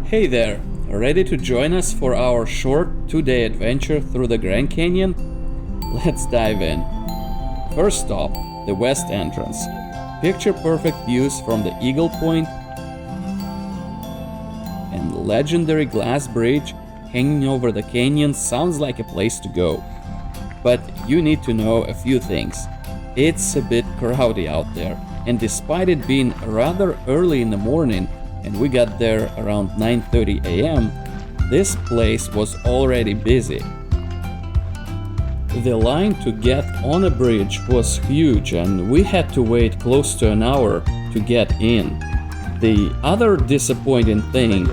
Hey there, ready to join us for our short 2-day adventure through the Grand Canyon? Let's dive in. First stop, the west entrance. Picture perfect views from the Eagle Point and the legendary glass bridge hanging over the canyon sounds like a place to go. But you need to know a few things. It's a bit crowded out there, and despite it being rather early in the morning, and we got there around 9:30 a.m., this place was already busy. The line to get on a bridge was huge and we had to wait close to an hour to get in. The other disappointing thing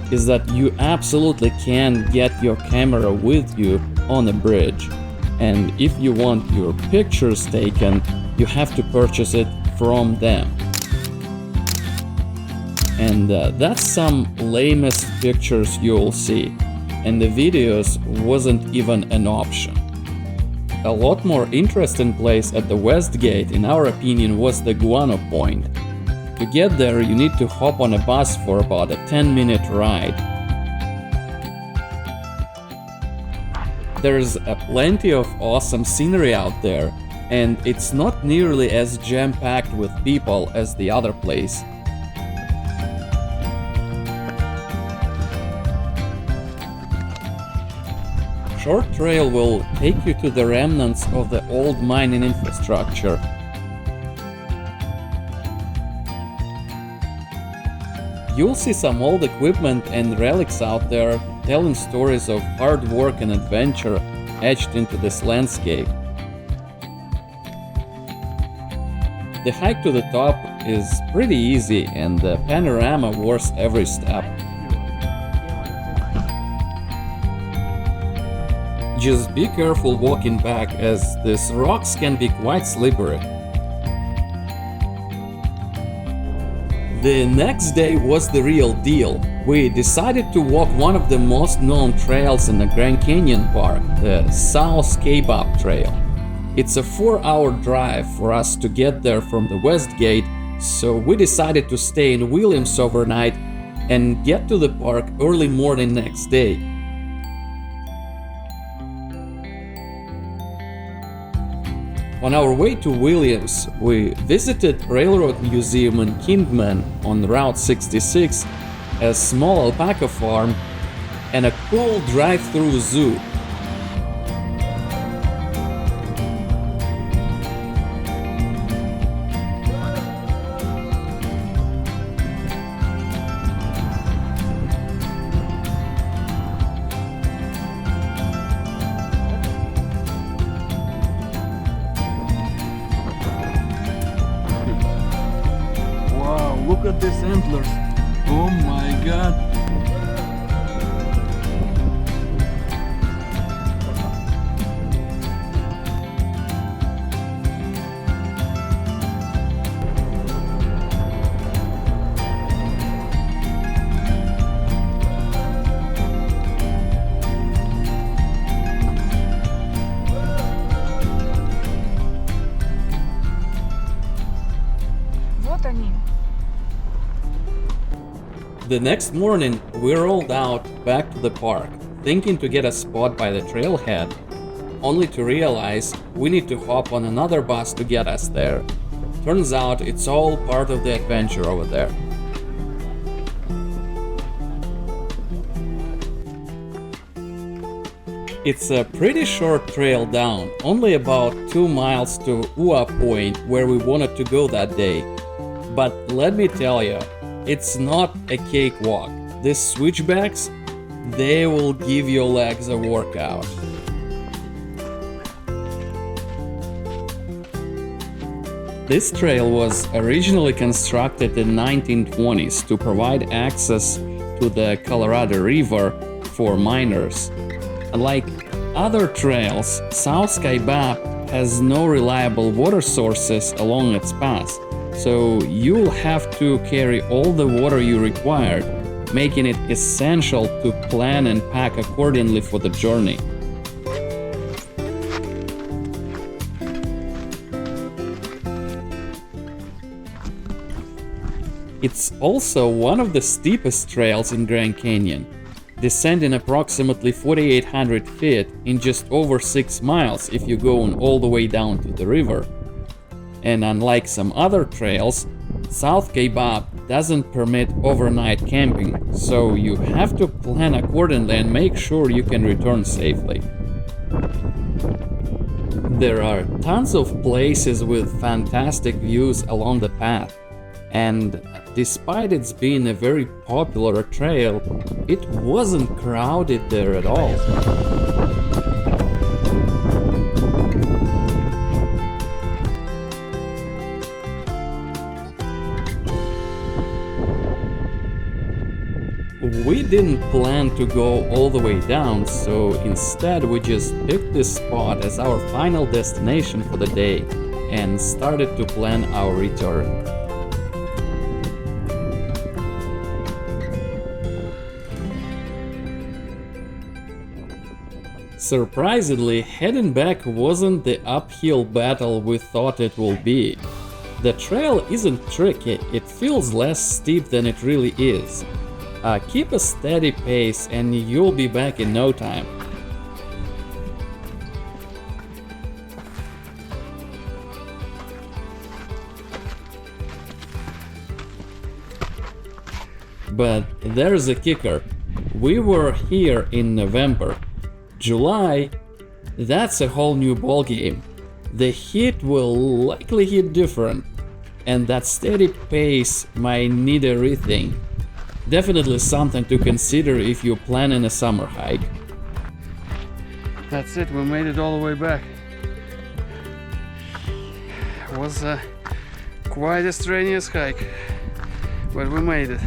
is that you absolutely can't get your camera with you on a bridge. And if you want your pictures taken, you have to purchase it from them. And that's some lamest pictures you'll see, and the videos wasn't even an option. A lot more interesting place at the West Gate, in our opinion, was the Guano Point. To get there, you need to hop on a bus for about a 10-minute ride. There's plenty of awesome scenery out there, and it's not nearly as jam-packed with people as the other place. Short trail will take you to the remnants of the old mining infrastructure. You'll see some old equipment and relics out there telling stories of hard work and adventure etched into this landscape. The hike to the top is pretty easy and the panorama worth every step. Just be careful walking back, as these rocks can be quite slippery. The next day was the real deal. We decided to walk one of the most known trails in the Grand Canyon Park, the South Kaibab Trail. It's a 4-hour drive for us to get there from the West Gate, so we decided to stay in Williams overnight and get to the park early morning next day. On our way to Williams, we visited Railroad Museum in Kingman on Route 66, a small alpaca farm, and a cool drive-through zoo. Look at these antlers. Oh my god. Вот они. The next morning, we rolled out back to the park, thinking to get a spot by the trailhead, only to realize we need to hop on another bus to get us there. Turns out it's all part of the adventure over there. It's a pretty short trail down, only about 2 miles to Ooh-Aah Point, where we wanted to go that day. But let me tell you, it's not a cakewalk. These switchbacks, they will give your legs a workout. This trail was originally constructed in 1920s to provide access to the Colorado River for miners. Unlike other trails, South Kaibab has no reliable water sources along its path. So you'll have to carry all the water you require, making it essential to plan and pack accordingly for the journey. It's also one of the steepest trails in Grand Canyon, descending approximately 4,800 feet in just over 6 miles if you go all the way down to the river. And unlike some other trails, South Kaibab doesn't permit overnight camping, so you have to plan accordingly and make sure you can return safely. There are tons of places with fantastic views along the path, and despite its being a very popular trail, it wasn't crowded there at all. We didn't plan to go all the way down, so instead we just picked this spot as our final destination for the day and started to plan our return. Surprisingly, heading back wasn't the uphill battle we thought it would be. The trail isn't tricky, it feels less steep than it really is. Keep a steady pace and you'll be back in no time. But there's a kicker. We were here in November. July, that's a whole new ballgame. The heat will likely hit different, and that steady pace might need a rethink. Definitely something to consider if you're planning a summer hike. That's it, we made it all the way back. It was quite a strenuous hike, but we made it.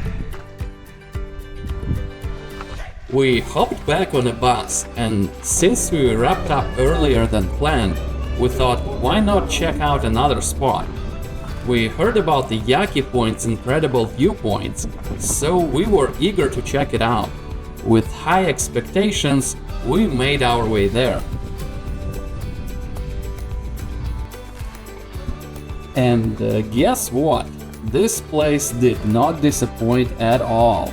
We hopped back on a bus, and since we wrapped up earlier than planned, we thought, why not check out another spot? We heard about the Yaki Point's incredible viewpoints, so we were eager to check it out. With high expectations, we made our way there. And guess what? This place did not disappoint at all.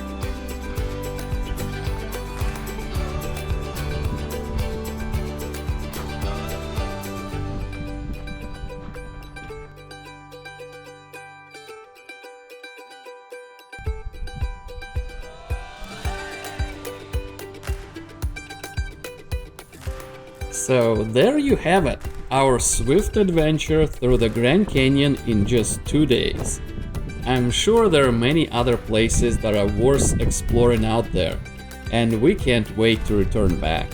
So there you have it, our swift adventure through the Grand Canyon in just 2 days. I'm sure there are many other places that are worth exploring out there, and we can't wait to return back.